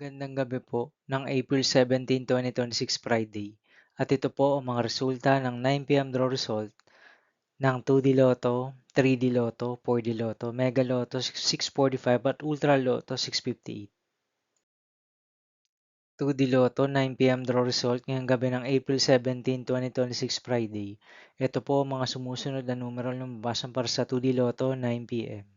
Magandang gabi po ng April 17, 2026 Friday. At ito po ang mga resulta ng 9 PM draw result ng 2D Lotto, 3D Lotto, 4D Lotto, Mega Lotto 645 at Ultra Lotto 658. 2D Lotto 9 PM draw result ngayong gabi ng April 17, 2026 Friday. Ito po ang mga sumusunod na numero na mabasan para sa 2D Lotto 9 PM.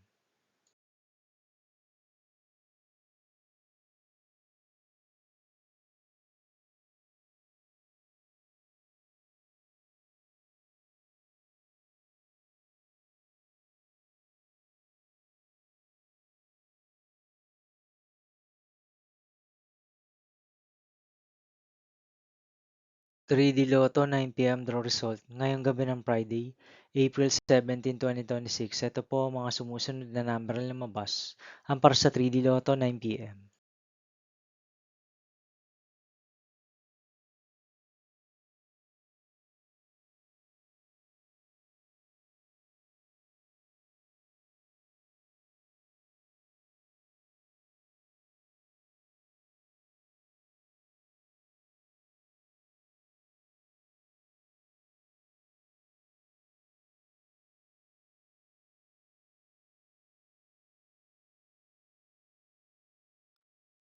3D Lotto 9 PM draw result ngayong gabi ng Friday, April 17, 2026. Ito po ang mga sumusunod na number na lumabas. Ang para sa 3D Lotto 9 PM.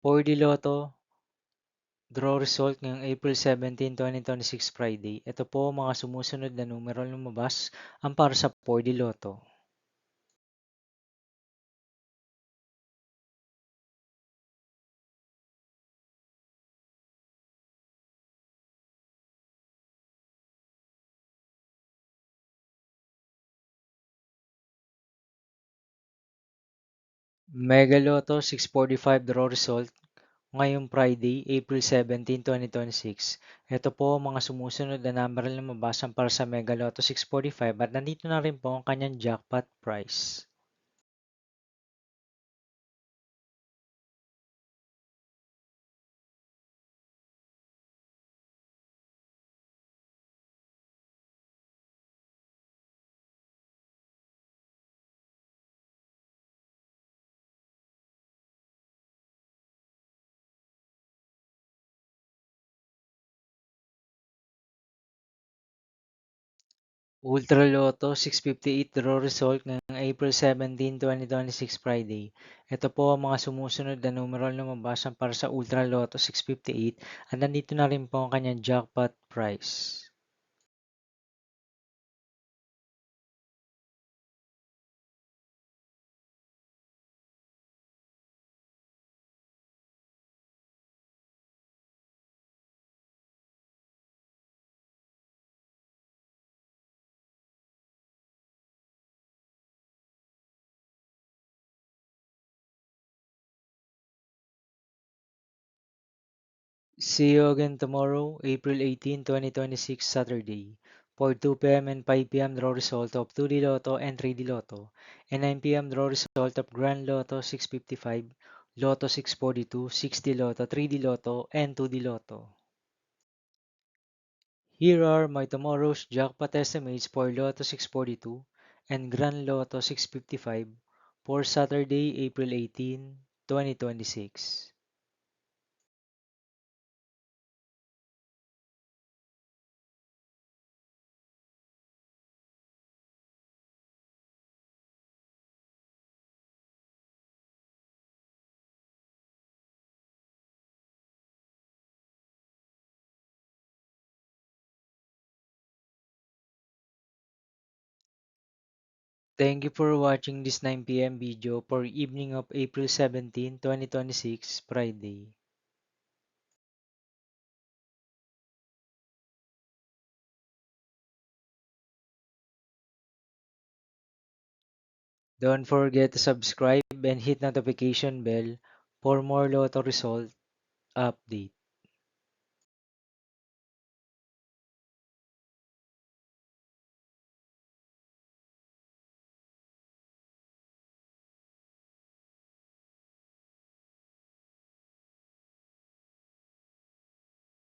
For the Lotto draw result ngayong April 17, 2026 Friday. Ito po ang mga sumusunod na numero na lumabas. Ang para sa 4D Lotto. Mega Lotto 645 draw result ngayong Friday, April 17, 2026. Ito po ang mga sumusunod na number na lumabasan para sa Mega Lotto 645 at nandito na rin po ang kanyang jackpot price. Ultra Lotto 658 draw result ngayong April 17, 2026 Friday. Ito po ang mga sumusunod na numero na lumabasan para sa Ultra Lotto 658 at nandito na rin po ang kanyang jackpot price. See you again tomorrow, April 18, 2026, Saturday, for 2 PM and 5 PM draw result of 2D Lotto and 3D Lotto, and 9 PM draw result of Grand Lotto 655, Lotto 642, 6D Lotto, 3D Lotto, and 2D Lotto. Here are my tomorrow's jackpot estimates for Lotto 642 and Grand Lotto 655 for Saturday, April 18, 2026. Thank you for watching this 9 PM video for evening of April 17, 2026, Friday. Don't forget to subscribe and hit notification bell for more Lotto result update.